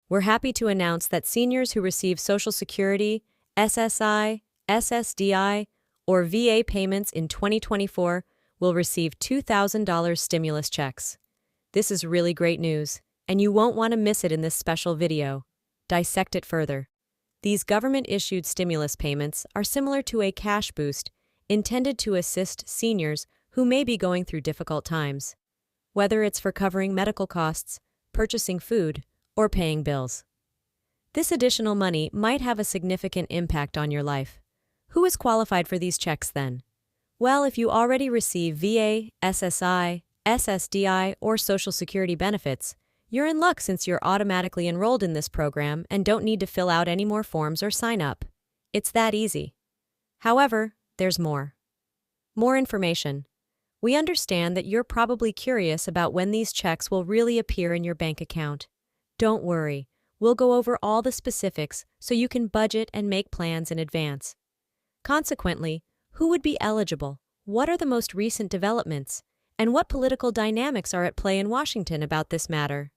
We're happy to announce that seniors who receive Social Security, SSI, SSDI, or VA payments in 2024 will receive $2,000 stimulus checks. This is really great news, and you won't want to miss it in this special video. Dissect it further. These government-issued stimulus payments are similar to a cash boost intended to assist seniors who may be going through difficult times, whether it's for covering medical costs, purchasing food, or paying bills. This additional money might have a significant impact on your life. Who is qualified for these checks then? Well, if you already receive VA, SSI, SSDI, or Social Security benefits, you're in luck since you're automatically enrolled in this program and don't need to fill out any more forms or sign up. It's that easy. However, there's more. More information. We understand that you're probably curious about when these checks will really appear in your bank account. Don't worry, we'll go over all the specifics so you can budget and make plans in advance. Consequently, who would be eligible? What are the most recent developments? And what political dynamics are at play in Washington about this matter?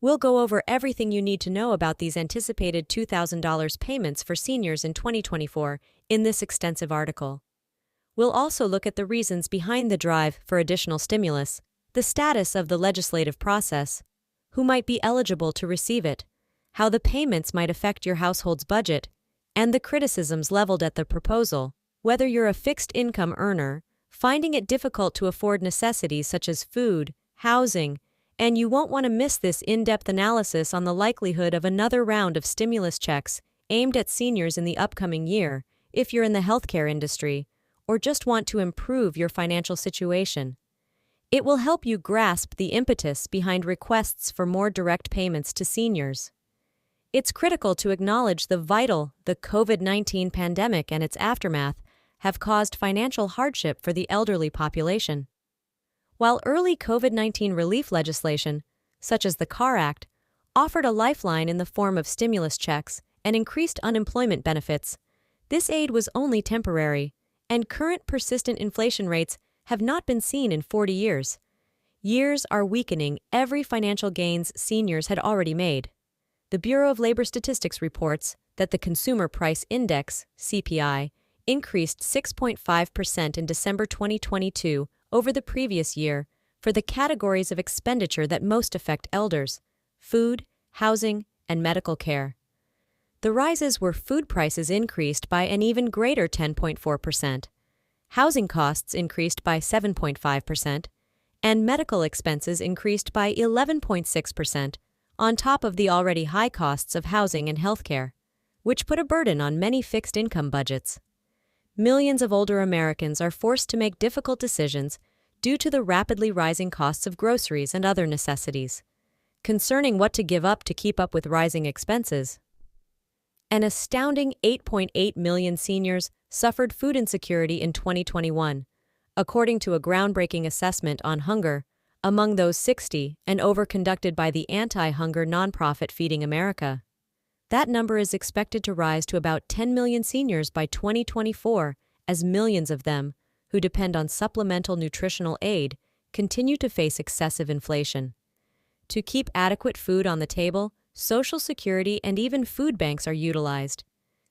We'll go over everything you need to know about these anticipated $2,000 payments for seniors in 2024 in this extensive article. We'll also look at the reasons behind the drive for additional stimulus, the status of the legislative process, who might be eligible to receive it, how the payments might affect your household's budget, and the criticisms leveled at the proposal, whether you're a fixed-income earner, finding it difficult to afford necessities such as food, housing, and you won't want to miss this in-depth analysis on the likelihood of another round of stimulus checks aimed at seniors in the upcoming year if you're in the healthcare industry or just want to improve your financial situation. It will help you grasp the impetus behind requests for more direct payments to seniors. It's critical to acknowledge the COVID-19 pandemic and its aftermath have caused financial hardship for the elderly population. While early COVID-19 relief legislation, such as the CAR Act, offered a lifeline in the form of stimulus checks and increased unemployment benefits, this aid was only temporary, and current persistent inflation rates have not been seen in 40 years. Years are weakening every financial gains seniors had already made. The Bureau of Labor Statistics reports that the Consumer Price Index, CPI, increased 6.5% in December 2022 over the previous year for the categories of expenditure that most affect elders: food, housing, and medical care. The rises were food prices increased by an even greater 10.4%, housing costs increased by 7.5%, and medical expenses increased by 11.6%, on top of the already high costs of housing and healthcare, which put a burden on many fixed-income budgets. Millions of older Americans are forced to make difficult decisions due to the rapidly rising costs of groceries and other necessities. Concerning what to give up to keep up with rising expenses, an astounding 8.8 million seniors suffered food insecurity in 2021, according to a groundbreaking assessment on hunger among those 60 and over conducted by the anti-hunger nonprofit Feeding America. That number is expected to rise to about 10 million seniors by 2024, as millions of them, who depend on supplemental nutritional aid, continue to face excessive inflation. To keep adequate food on the table, Social Security and even food banks are utilized.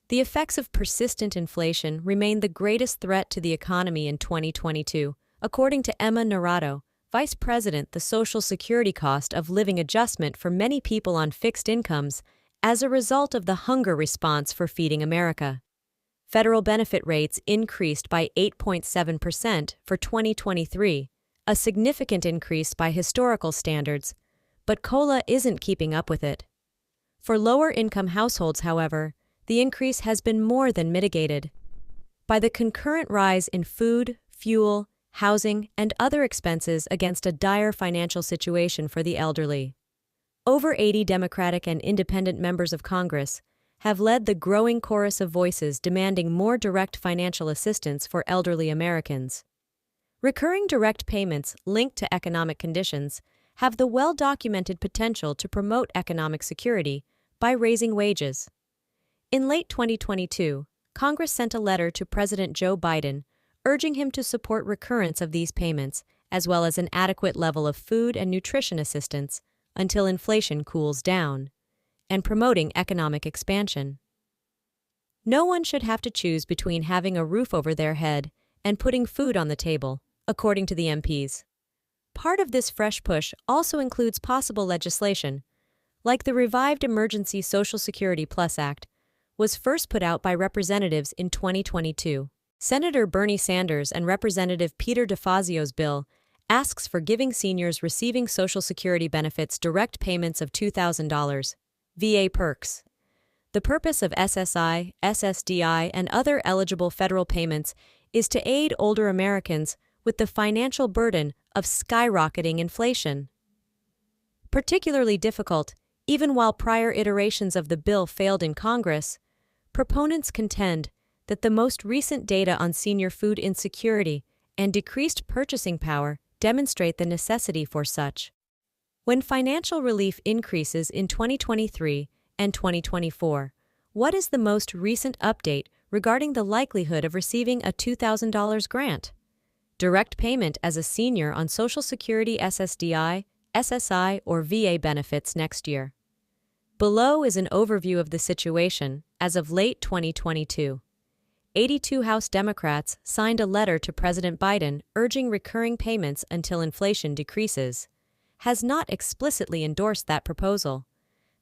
The effects of persistent inflation remain the greatest threat to the economy in 2022, according to Emma Naranjo, Vice President, the Social Security cost of living adjustment for many people on fixed incomes as a result of the hunger response for Feeding America. Federal benefit rates increased by 8.7% for 2023, a significant increase by historical standards, but COLA isn't keeping up with it. For lower-income households, however, the increase has been more than mitigated by the concurrent rise in food, fuel, housing, and other expenses against a dire financial situation for the elderly. Over 80 Democratic and independent members of Congress have led the growing chorus of voices demanding more direct financial assistance for elderly Americans. Recurring direct payments linked to economic conditions have the well-documented potential to promote economic security by raising wages. In late 2022, Congress sent a letter to President Joe Biden urging him to support recurrence of these payments as well as an adequate level of food and nutrition assistance until inflation cools down. and promoting economic expansion. No one should have to choose between having a roof over their head and putting food on the table, according to the MPs. Part of this fresh push also includes possible legislation, like the revived Emergency Social Security Plus Act, was first put out by representatives in 2022. Senator Bernie Sanders and Representative Peter DeFazio's bill asks for giving seniors receiving Social Security benefits direct payments of $2,000, VA perks. The purpose of SSI, SSDI, and other eligible federal payments is to aid older Americans with the financial burden of skyrocketing inflation. Particularly difficult, even while prior iterations of the bill failed in Congress, proponents contend that the most recent data on senior food insecurity and decreased purchasing power demonstrate the necessity for such. When financial relief increases in 2023 and 2024, what is the most recent update regarding the likelihood of receiving a $2,000 grant? Direct payment as a senior on Social Security SSDI, SSI, or VA benefits next year. Below is an overview of the situation as of late 2022. 82 House Democrats signed a letter to President Biden urging recurring payments until inflation decreases, has not explicitly endorsed that proposal.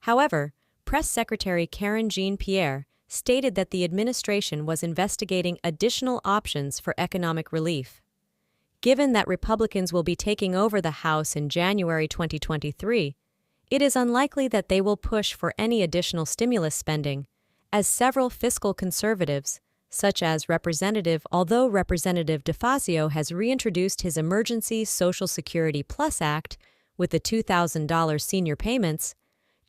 However, Press Secretary Karen Jean-Pierre stated that the administration was investigating additional options for economic relief. Given that Republicans will be taking over the House in January 2023, it is unlikely that they will push for any additional stimulus spending, as several fiscal conservatives, such as Representative DeFazio has reintroduced his Emergency Social Security Plus Act with the $2,000 senior payments,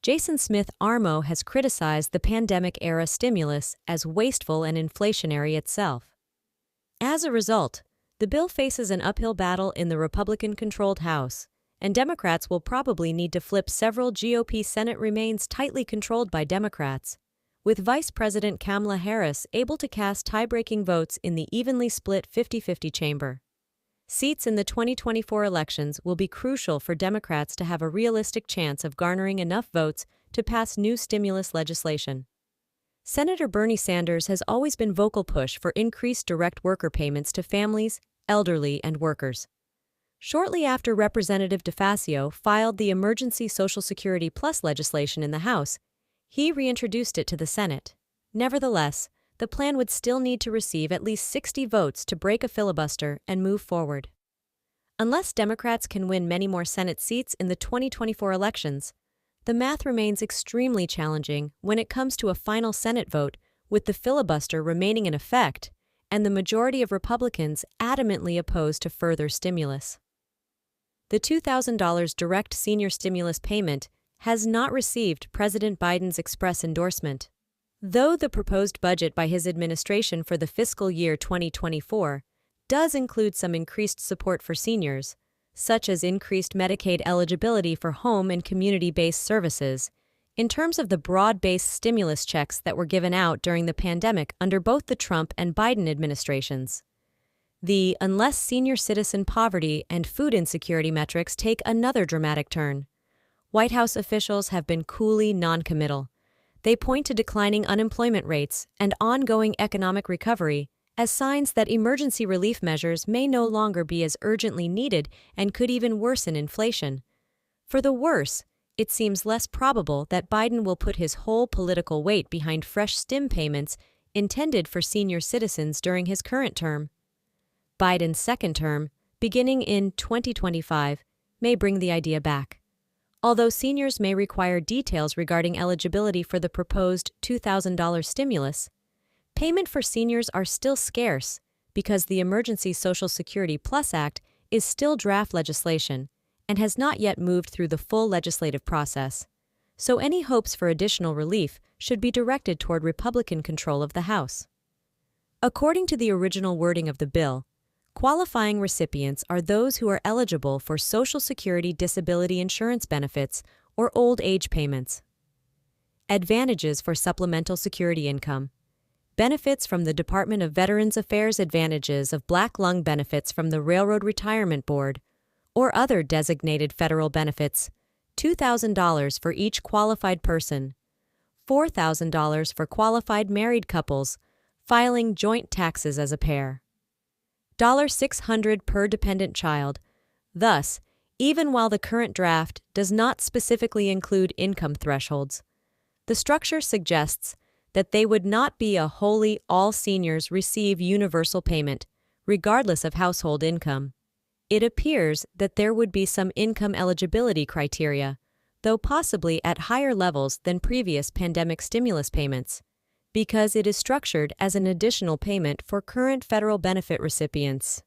Jason Smith Armo has criticized the pandemic-era stimulus as wasteful and inflationary itself. As a result, the bill faces an uphill battle in the Republican-controlled House, and Democrats will probably need to flip several GOP Senate remains tightly controlled by Democrats, with Vice President Kamala Harris able to cast tie-breaking votes in the evenly split 50-50 chamber. Seats in the 2024 elections will be crucial for Democrats to have a realistic chance of garnering enough votes to pass new stimulus legislation. Senator Bernie Sanders has always been vocal push for increased direct worker payments to families, elderly, and workers. Shortly after Representative DeFazio filed the Emergency Social Security Plus legislation in the House, he reintroduced it to the Senate. Nevertheless, the plan would still need to receive at least 60 votes to break a filibuster and move forward. Unless Democrats can win many more Senate seats in the 2024 elections, the math remains extremely challenging when it comes to a final Senate vote with the filibuster remaining in effect and the majority of Republicans adamantly opposed to further stimulus. The $2,000 direct senior stimulus payment has not received President Biden's express endorsement. Though the proposed budget by his administration for the fiscal year 2024 does include some increased support for seniors, such as increased Medicaid eligibility for home and community-based services, in terms of the broad-based stimulus checks that were given out during the pandemic under both the Trump and Biden administrations. Unless senior citizen poverty and food insecurity metrics take another dramatic turn. White House officials have been coolly non-committal. They point to declining unemployment rates and ongoing economic recovery as signs that emergency relief measures may no longer be as urgently needed and could even worsen inflation. For the worse, it seems less probable that Biden will put his whole political weight behind fresh stim payments intended for senior citizens during his current term. Biden's second term, beginning in 2025, may bring the idea back. Although seniors may require details regarding eligibility for the proposed $2,000 stimulus, payment for seniors are still scarce because the Emergency Social Security Plus Act is still draft legislation and has not yet moved through the full legislative process. So any hopes for additional relief should be directed toward Republican control of the House. According to the original wording of the bill, qualifying recipients are those who are eligible for Social Security disability insurance benefits or old age payments. Advantages for supplemental security income. Benefits from the Department of Veterans Affairs. Advantages of black lung benefits from the Railroad Retirement Board or other designated federal benefits. $2,000 for each qualified person. $4,000 for qualified married couples filing joint taxes as a pair. $600 per dependent child. Thus, even while the current draft does not specifically include income thresholds, the structure suggests that they would not be a wholly all seniors receive universal payment, regardless of household income. It appears that there would be some income eligibility criteria, though possibly at higher levels than previous pandemic stimulus payments, because it is structured as an additional payment for current federal benefit recipients.